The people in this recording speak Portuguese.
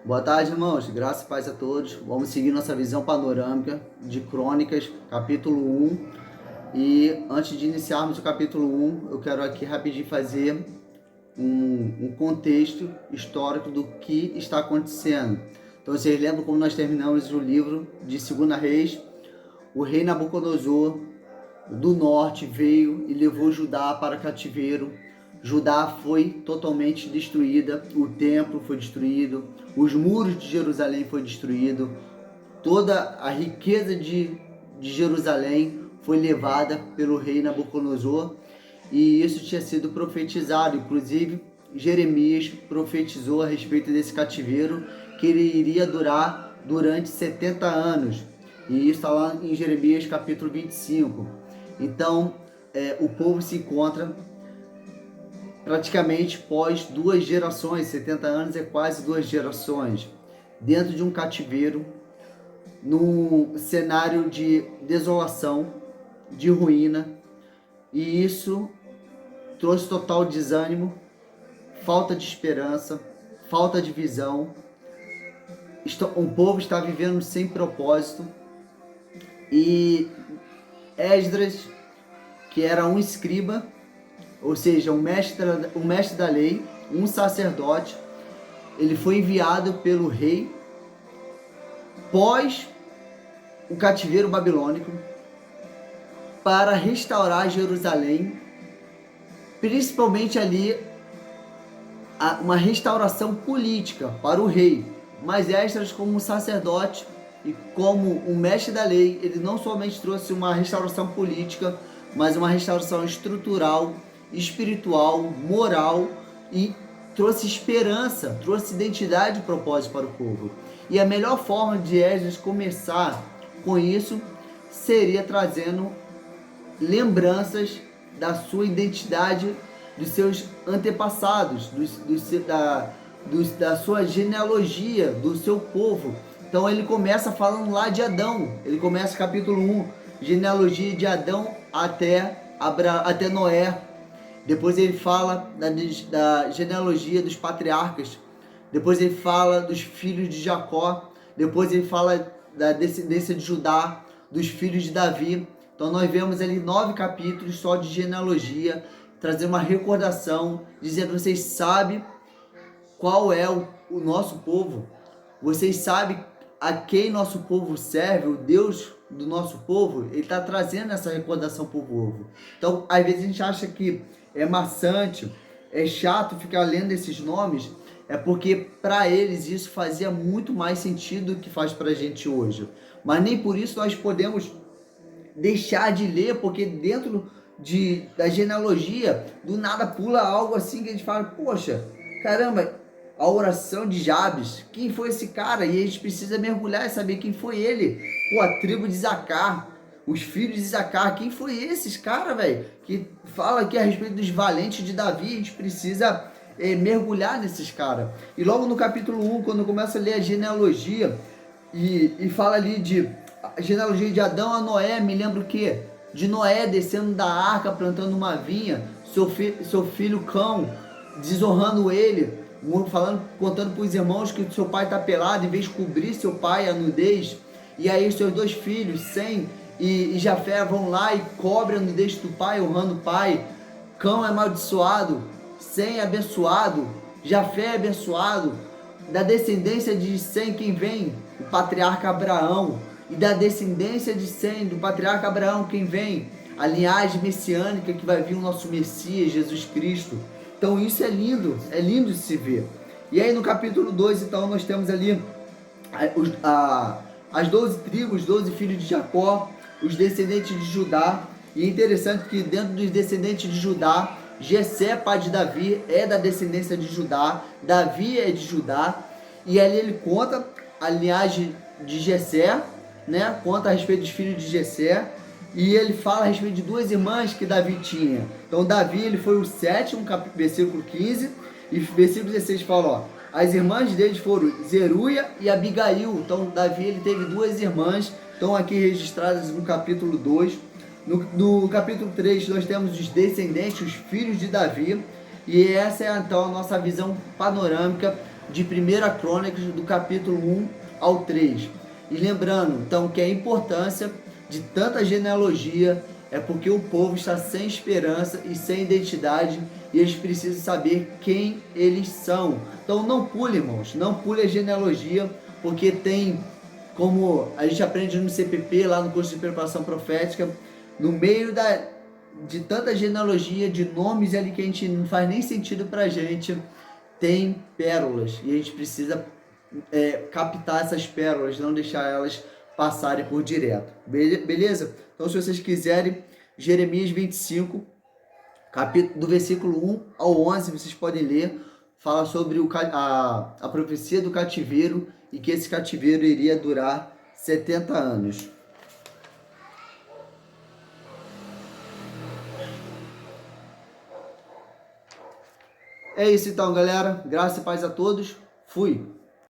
Boa tarde, irmãos. Graça e paz a todos. Vamos seguir nossa visão panorâmica de Crônicas, capítulo 1. E antes de iniciarmos o capítulo 1, eu quero aqui rapidinho fazer um contexto histórico do que está acontecendo. Então, vocês lembram como nós terminamos o livro de 2 Reis? O rei Nabucodonosor do norte veio e levou Judá para cativeiro. Judá foi totalmente destruída, o templo foi destruído, os muros de Jerusalém foi destruído, toda a riqueza de Jerusalém foi levada pelo rei Nabucodonosor, e isso tinha sido profetizado. Inclusive Jeremias profetizou a respeito desse cativeiro, que ele iria durar durante 70 anos, e isso está lá em Jeremias capítulo 25. Então o povo se encontra praticamente pós 2 gerações, 70 anos é quase 2 gerações, dentro de um cativeiro, num cenário de desolação, de ruína, e isso trouxe total desânimo, falta de esperança, falta de visão. O povo está vivendo sem propósito, e Esdras, que era um escriba, ou seja, um mestre da lei, um sacerdote, ele foi enviado pelo rei pós o cativeiro babilônico para restaurar Jerusalém, principalmente ali uma restauração política para o rei. Mas Esdras, como sacerdote e como um mestre da lei, ele não somente trouxe uma restauração política, mas uma restauração estrutural, espiritual, moral, e trouxe esperança, trouxe identidade e propósito para o povo. E a melhor forma de Esdras começar com isso seria trazendo lembranças da sua identidade, dos seus antepassados, da sua genealogia, do seu povo. Então ele começa falando lá de Adão, ele começa capítulo 1, genealogia de Adão até Noé. Depois ele fala da genealogia dos patriarcas. Depois ele fala dos filhos de Jacó. Depois ele fala da descendência de Judá, dos filhos de Davi. Então nós vemos ali 9 capítulos só de genealogia, trazendo uma recordação, dizendo: vocês sabem qual é o nosso povo. Vocês sabem a quem nosso povo serve, o Deus do nosso povo. Ele está trazendo essa recordação para o povo. Então, às vezes a gente acha que é maçante, é chato ficar lendo esses nomes, é porque para eles isso fazia muito mais sentido do que faz para a gente hoje. Mas nem por isso nós podemos deixar de ler, porque dentro da genealogia, do nada pula algo assim que a gente fala: poxa, caramba, a oração de Jabes, quem foi esse cara? E a gente precisa mergulhar e saber quem foi ele. Pô, a tribo de Isacar, os filhos de Isacar, quem foi esses cara, velho? Que fala aqui a respeito dos valentes de Davi. A gente precisa mergulhar nesses caras. E logo no capítulo 1, quando começa a ler a genealogia, e fala ali de a genealogia de Adão a Noé, me lembro que de Noé descendo da arca, plantando uma vinha, seu filho Cão, desonrando ele, contando para os irmãos que seu pai está pelado, em vez de cobrir seu pai a nudez. E aí seus 2 filhos, Sem e Jafé, vão lá e cobrem a nudez do pai, honrando o pai. Cão é amaldiçoado, Sem é abençoado, Jafé é abençoado. Da descendência de Sem, quem vem? O patriarca Abraão. E da descendência de Sem, do patriarca Abraão, quem vem? A linhagem messiânica, que vai vir o nosso Messias, Jesus Cristo. Então isso é lindo de se ver. E aí no capítulo 2, então, nós temos ali as 12 tribos, 12 filhos de Jacó, os descendentes de Judá. E é interessante que dentro dos descendentes de Judá, Jessé, pai de Davi, é da descendência de Judá, Davi é de Judá. E ali ele conta a linhagem de Jessé, né? Conta a respeito dos filhos de Jessé. E ele fala a respeito de 2 irmãs que Davi tinha. Então Davi, ele foi o 7º, versículo 15, e versículo 16 fala, ó: as irmãs deles foram Zeruia e Abigail. Então Davi, ele teve 2 irmãs, estão aqui registradas no capítulo 2. No capítulo 3 nós temos os descendentes, os filhos de Davi. E essa é então a nossa visão panorâmica de 1 Crônicas, do capítulo 1 ao 3. E lembrando, então, que a importância de tanta genealogia é porque o povo está sem esperança e sem identidade e eles precisam saber quem eles são. Então não pule, irmãos, não pule a genealogia, porque tem, como a gente aprende no CPP, lá no curso de preparação profética, no meio de tanta genealogia, de nomes ali que a gente não faz nem sentido pra gente, tem pérolas e a gente precisa captar essas pérolas, não deixar elas passarem por direto. Beleza? Então, se vocês quiserem, Jeremias 25, do versículo 1 ao 11, vocês podem ler, fala sobre a profecia do cativeiro e que esse cativeiro iria durar 70 anos. É isso então, galera. Graça e paz a todos. Fui.